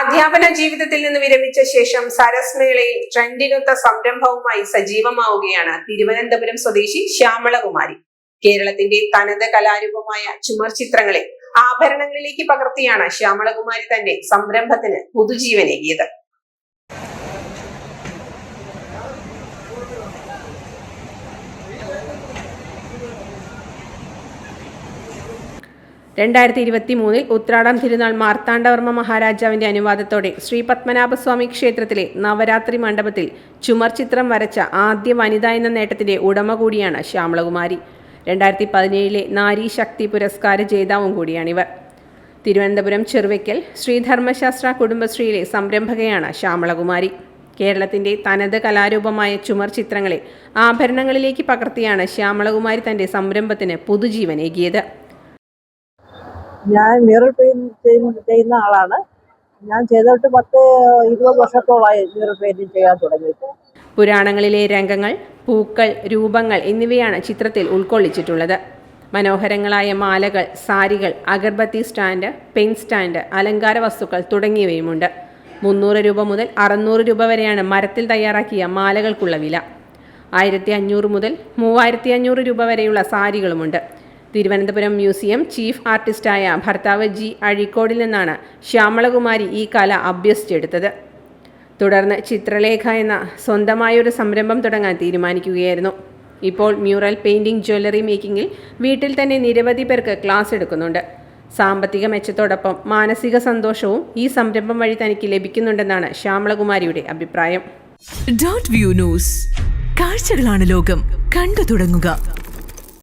അധ്യാപന ജീവിതത്തിൽ നിന്ന് വിരമിച്ച ശേഷം സരസ് മേളയിൽ ട്രെൻഡിനൊത്ത സംരംഭവുമായി സജീവമാവുകയാണ് തിരുവനന്തപുരം സ്വദേശി ശ്യാമളകുമാരി. കേരളത്തിന്റെ തനത് കലാരൂപമായ ചുമർ ചിത്രങ്ങളെ ആഭരണങ്ങളിലേക്ക് പകർത്തിയാണ് ശ്യാമളകുമാരി തന്റെ സംരംഭത്തിന് പുതുജീവനേകിയത്. ഉത്രാടം തിരുനാൾ മാർത്താണ്ഡവർമ്മ മഹാരാജാവിന്റെ അനുവാദത്തോടെ ശ്രീ പത്മനാഭസ്വാമി ക്ഷേത്രത്തിലെ നവരാത്രി മണ്ഡപത്തിൽ ചുമർ ചിത്രം വരച്ച ആദ്യ വനിത എന്ന നേട്ടത്തിന്റെ ഉടമ കൂടിയാണ് ശ്യാമളകുമാരി. 2017 നാരി ശക്തി പുരസ്കാര ജേതാവും കൂടിയാണിവർ. തിരുവനന്തപുരം ചെറുവയ്ക്കൽ ശ്രീധർമ്മശാസ്ത്ര കുടുംബശ്രീയിലെ സംരംഭകയാണ് ശ്യാമളകുമാരി. കേരളത്തിന്റെ തനത് കലാരൂപമായ ചുമർ ചിത്രങ്ങളെ ആഭരണങ്ങളിലേക്ക് പകർത്തിയാണ് ശ്യാമളകുമാരി തന്റെ സംരംഭത്തിന് പുതുജീവനേകിയത്. ഞാൻ മ്യൂറൽ പെയിന്റ് ചെയ്യുന്ന ആളാണ്. ഞാൻ ചെയ്തിട്ട് 10-20 വർഷത്തോളമായി മ്യൂറൽ പെയിന്റിങ് ചെയ്യാൻ തുടങ്ങിയിട്ട്. പുരാണങ്ങളിലെ രംഗങ്ങൾ, പൂക്കൾ, രൂപങ്ങൾ എന്നിവയാണ് ചിത്രത്തിൽ ഉൾക്കൊള്ളിച്ചിട്ടുള്ളത്. മനോഹരങ്ങളായ മാലകൾ, സാരികൾ, അഗർബത്തി സ്റ്റാൻഡ്, പെൻ സ്റ്റാൻഡ്, അലങ്കാര വസ്തുക്കൾ തുടങ്ങിയവയുമുണ്ട്. 300 രൂപ മുതൽ 600 രൂപ വരെയാണ് മരത്തിൽ തയ്യാറാക്കിയ മാലകൾക്കുള്ള വില. 1500 മുതൽ 3500 രൂപ വരെയുള്ള സാരികളുമുണ്ട്. തിരുവനന്തപുരം മ്യൂസിയം ചീഫ് ആർട്ടിസ്റ്റായ ഭർത്താവ് ജി അഴീക്കോടിൽ നിന്നാണ് ശ്യാമളകുമാരി ഈ കല അഭ്യസിച്ചെടുത്തത്. തുടർന്ന് ചിത്രലേഖ എന്ന സ്വന്തമായൊരു സംരംഭം തുടങ്ങാൻ തീരുമാനിക്കുകയായിരുന്നു. ഇപ്പോൾ മ്യൂറൽ പെയിന്റിംഗ്, ജ്വല്ലറി മേക്കിങ്ങിൽ വീട്ടിൽ തന്നെ നിരവധി പേർക്ക് ക്ലാസ് എടുക്കുന്നുണ്ട്. സാമ്പത്തിക മെച്ചത്തോടൊപ്പം മാനസിക സന്തോഷവും ഈ സംരംഭം വഴി തനിക്ക് ലഭിക്കുന്നുണ്ടെന്നാണ് ശ്യാമളകുമാരിയുടെ അഭിപ്രായം. കാഴ്ചകളാണ് ലോകം, കണ്ടു തുടങ്ങുക.